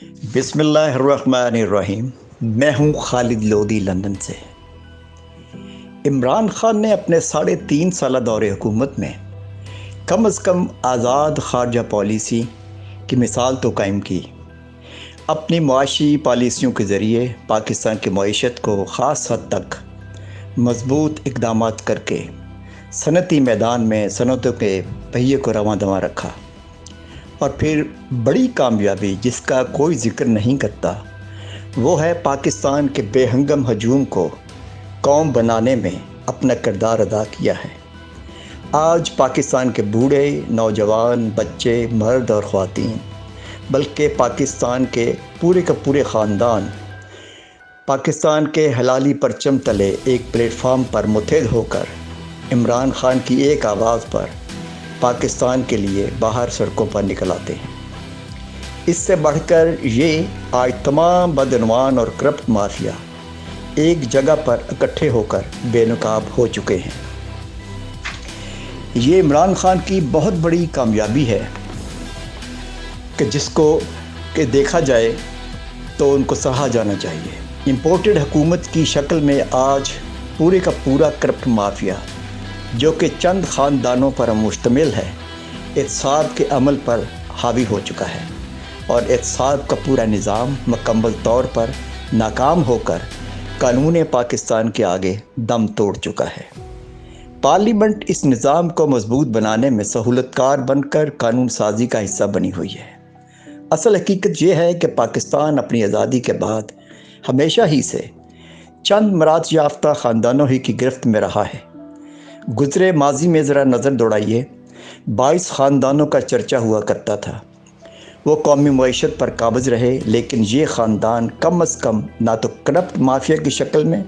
بسم اللہ الرحمن الرحیم۔ میں ہوں خالد لودھی لندن سے۔ عمران خان نے اپنے 3.5 سالہ دور حکومت میں کم از کم آزاد خارجہ پالیسی کی مثال تو قائم کی۔ اپنی معاشی پالیسیوں کے ذریعے پاکستان کی معیشت کو خاص حد تک مضبوط اقدامات کر کے صنعتی میدان میں صنعتوں کے پہیے کو رواں دواں رکھا، اور پھر بڑی کامیابی جس کا کوئی ذکر نہیں کرتا وہ ہے پاکستان کے بے ہنگم ہجوم کو قوم بنانے میں اپنا کردار ادا کیا ہے۔ آج پاکستان کے بوڑھے، نوجوان، بچے، مرد اور خواتین، بلکہ پاکستان کے پورے خاندان پاکستان کے حلالی پرچم تلے ایک پلیٹ فارم پر متحد ہو کر عمران خان کی ایک آواز پر پاکستان کے لیے باہر سڑکوں پر نکل آتے ہیں۔ اس سے بڑھ کر یہ آج تمام بدعنوان اور کرپٹ مافیا ایک جگہ پر اکٹھے ہو کر بے نقاب ہو چکے ہیں۔ یہ عمران خان کی بہت بڑی کامیابی ہے کہ جس کو کہ دیکھا جائے تو ان کو سراہا جانا چاہیے۔ امپورٹڈ حکومت کی شکل میں آج پورے کا پورا کرپٹ مافیا جو کہ چند خاندانوں پر مشتمل ہے، احتساب کے عمل پر حاوی ہو چکا ہے، اور احتساب کا پورا نظام مکمل طور پر ناکام ہو کر قانون پاکستان کے آگے دم توڑ چکا ہے۔ پارلیمنٹ اس نظام کو مضبوط بنانے میں سہولت کار بن کر قانون سازی کا حصہ بنی ہوئی ہے۔ اصل حقیقت یہ ہے کہ پاکستان اپنی آزادی کے بعد ہمیشہ ہی سے چند مراد یافتہ خاندانوں ہی کی گرفت میں رہا ہے۔ گزرے ماضی میں ذرا نظر دوڑائیے، 22 خاندانوں کا چرچا ہوا کرتا تھا۔ وہ قومی معیشت پر قابض رہے، لیکن یہ خاندان کم از کم نہ تو کرپٹ مافیا کی شکل میں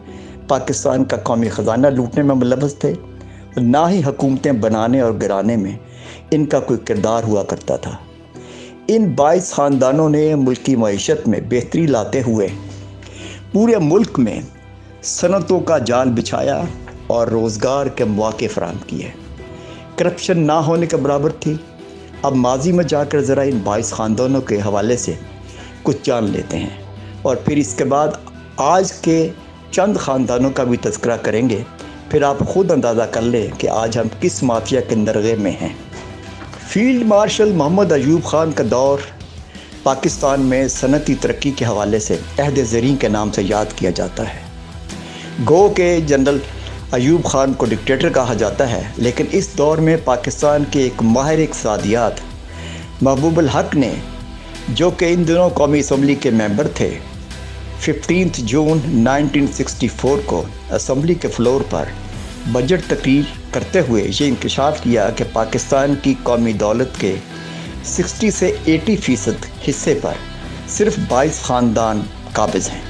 پاکستان کا قومی خزانہ لوٹنے میں ملوث تھے، اور نہ ہی حکومتیں بنانے اور گرانے میں ان کا کوئی کردار ہوا کرتا تھا۔ ان 22 خاندانوں نے ملکی معیشت میں بہتری لاتے ہوئے پورے ملک میں صنعتوں کا جال بچھایا اور روزگار کے مواقع فراہم کیے۔ کرپشن نہ ہونے کے برابر تھی۔ اب ماضی میں جا کر ذرا ان 22 خاندانوں کے حوالے سے کچھ جان لیتے ہیں، اور پھر اس کے بعد آج کے چند خاندانوں کا بھی تذکرہ کریں گے۔ پھر آپ خود اندازہ کر لیں کہ آج ہم کس مافیا کے اندرغے میں ہیں۔ فیلڈ مارشل محمد ایوب خان کا دور پاکستان میں صنعتی ترقی کے حوالے سے عہد زریں کے نام سے یاد کیا جاتا ہے۔ گو کہ جنرل ایوب خان کو ڈکٹیٹر کہا جاتا ہے، لیکن اس دور میں پاکستان کے ایک ماہر اقتصادیات محبوب الحق نے، جو کہ ان دنوں قومی اسمبلی کے ممبر تھے، 15 جون 1964 کو اسمبلی کے فلور پر بجٹ تقریر کرتے ہوئے یہ انکشاف کیا کہ پاکستان کی قومی دولت کے 60 سے 80% حصے پر صرف 22 خاندان قابض ہیں۔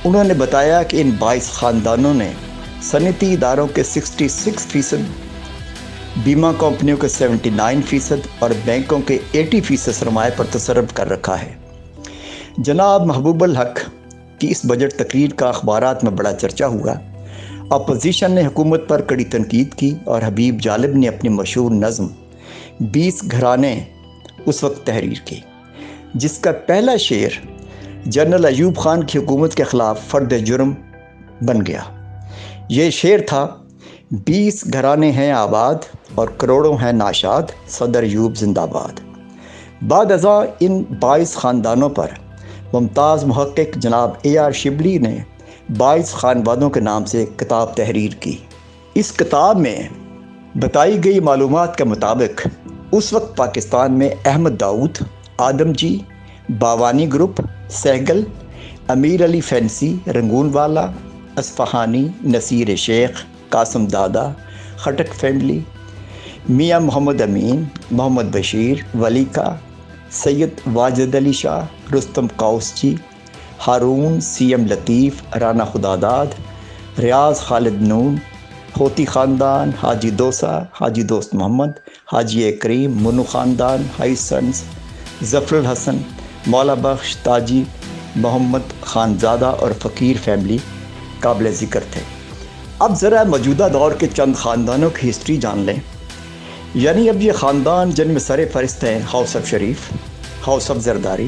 انہوں نے بتایا کہ ان 22 خاندانوں نے صنعتی اداروں کے 66%، بیمہ کمپنیوں کے 79% اور بینکوں کے 80% سرمایہ پر تصرف کر رکھا ہے۔ جناب محبوب الحق کی اس بجٹ تقریر کا اخبارات میں بڑا چرچا ہوا۔ اپوزیشن نے حکومت پر کڑی تنقید کی، اور حبیب جالب نے اپنی مشہور نظم 20 گھرانے اس وقت تحریر کی، جس کا پہلا شعر جنرل ایوب خان کی حکومت کے خلاف فرد جرم بن گیا۔ یہ شعر تھا: 20 گھرانے ہیں آباد اور کروڑوں ہیں ناشاد، صدر ایوب زندہ باد۔ بعد ازاں ان 22 خاندانوں پر ممتاز محقق جناب AR شبلی نے 22 خانوادوں کے نام سے کتاب تحریر کی۔ اس کتاب میں بتائی گئی معلومات کے مطابق اس وقت پاکستان میں احمد داؤد، آدم جی، باوانی گروپ، سہگل، امیر علی فینسی، رنگون والا، اصفہانی، نصیر شیخ، قاسم دادا، خٹک فیملی، میاں محمد امین، محمد بشیر، ولی کا، سید واجد علی شاہ، رستم قوسجی، ہارون، CM لطیف، رانا خداداد، ریاض خالد نون، ہوتی خاندان، حاجی دوسا، حاجی دوست محمد، حاجی کریم، منو خاندان، ہائی سنز، ظفر الحسن، مولا بخش، تاجی، محمد خانزادہ اور فقیر فیملی قابل ذکر تھے۔ اب ذرا موجودہ دور کے چند خاندانوں کی ہسٹری جان لیں۔ یعنی اب یہ خاندان جن میں سر فہرست ہیں house of Sharif, house of Zardari,